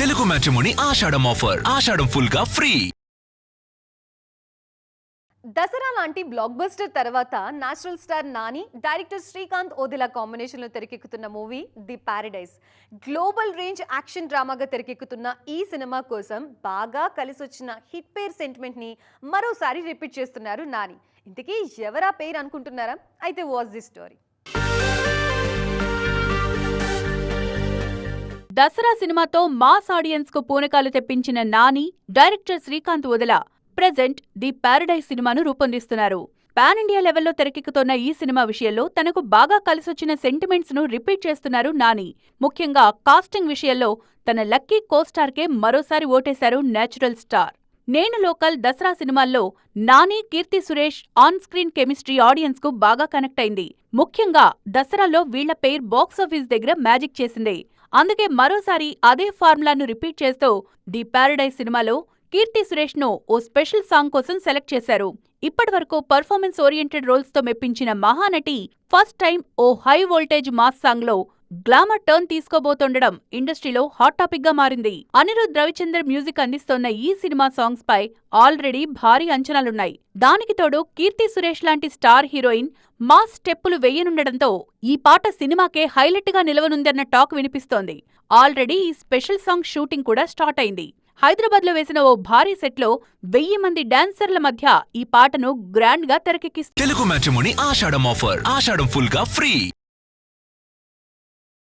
Telugu matrimony Ashadham offer. Ashadham full గా free. Dasara లాంటి blockbuster తర్వాత natural star Nani, director Srikanth Odela కాంబినేషన్లో తెరకెక్కుతున్న movie the paradise. Global range action డ్రామాగా తెరకెక్కుతున్న ఈ సినిమా కోసం బాగా కలిసొచ్చిన హిట్ పేర్ సెంటిమెంట్ని మరోసారి రిపీట్ చేస్తున్నారు నాని. ఇంతకీ ఎవరా పేరు అనుకుంటున్నారా? అయితే వాచ్ ది స్టోరీ. దసరా సినిమాతో మాస్ ఆడియన్స్ కు పూనకాలు తెప్పించిన Nani, director Srikanth Odela present the paradise సినిమాను రూపొందిస్తున్నారు. పాన్ ఇండియా లెవెల్లో తెరకెక్కుతున్న ఈ సినిమా విషయంలో తనకు బాగా కలిసొచ్చిన సెంటిమెంట్స్ ను రిపీట్ చేస్తున్నారు నాని. ముఖ్యంగా కాస్టింగ్ విషయంలో తన లక్కీ కోస్టార్ కే మరోసారి ఓటేశారు natural star. Nenu local Dasara సినిమాల్లో Nani, Keerthy Suresh on screen chemistry audience కు బాగా కనెక్ట్ అయింది. ముఖ్యంగా దసరాలో వీళ్ల పేర్ బాక్సాఫీస్ దగ్గర మ్యాజిక్ చేసింది. అందుకే మరోసారి అదే ఫార్ములాను రిపీట్ చేస్తూ ది పారడైజ్ సినిమాలో కీర్తి సురేష్ ను ఓ స్పెషల్ సాంగ్ కోసం సెలెక్ట్ చేశారు. ఇప్పటివరకు పర్ఫార్మెన్స్ ఓరియంటెడ్ రోల్స్ తో మెప్పించిన మహానటి ఫస్ట్ టైం ఓ హై వోల్టేజ్ మాస్ సాంగ్ లో గ్లామర్ టర్న్ తీసుకోబోతుండడం ఇండస్ట్రీలో హాట్ టాపిక్ గా మారింది. అనిరుద్ రవిచందర్ మ్యూజిక్ అందిస్తోన్న ఈ సినిమా సాంగ్స్ పై ఆల్రెడీ భారీ అంచనాలున్నాయి. దానికి తోడు కీర్తి సురేష్ లాంటి స్టార్ హీరోయిన్ మాస్ స్టెప్పులు వెయ్యనుండడంతో ఈ పాట సినిమాకే హైలైట్ గా నిలవనుందన్న టాక్ వినిపిస్తోంది. ఆల్రెడీ ఈ స్పెషల్ సాంగ్ షూటింగ్ కూడా స్టార్ట్ అయింది. హైదరాబాద్ లో వేసిన ఓ భారీ సెట్ లో 1000 మంది డాన్సర్ల మధ్య ఈ పాటను గ్రాండ్ గా తెరకెక్కిస్తారు. Telugu matrimony Ashadham offer. Ashadham full గా ఫ్రీ.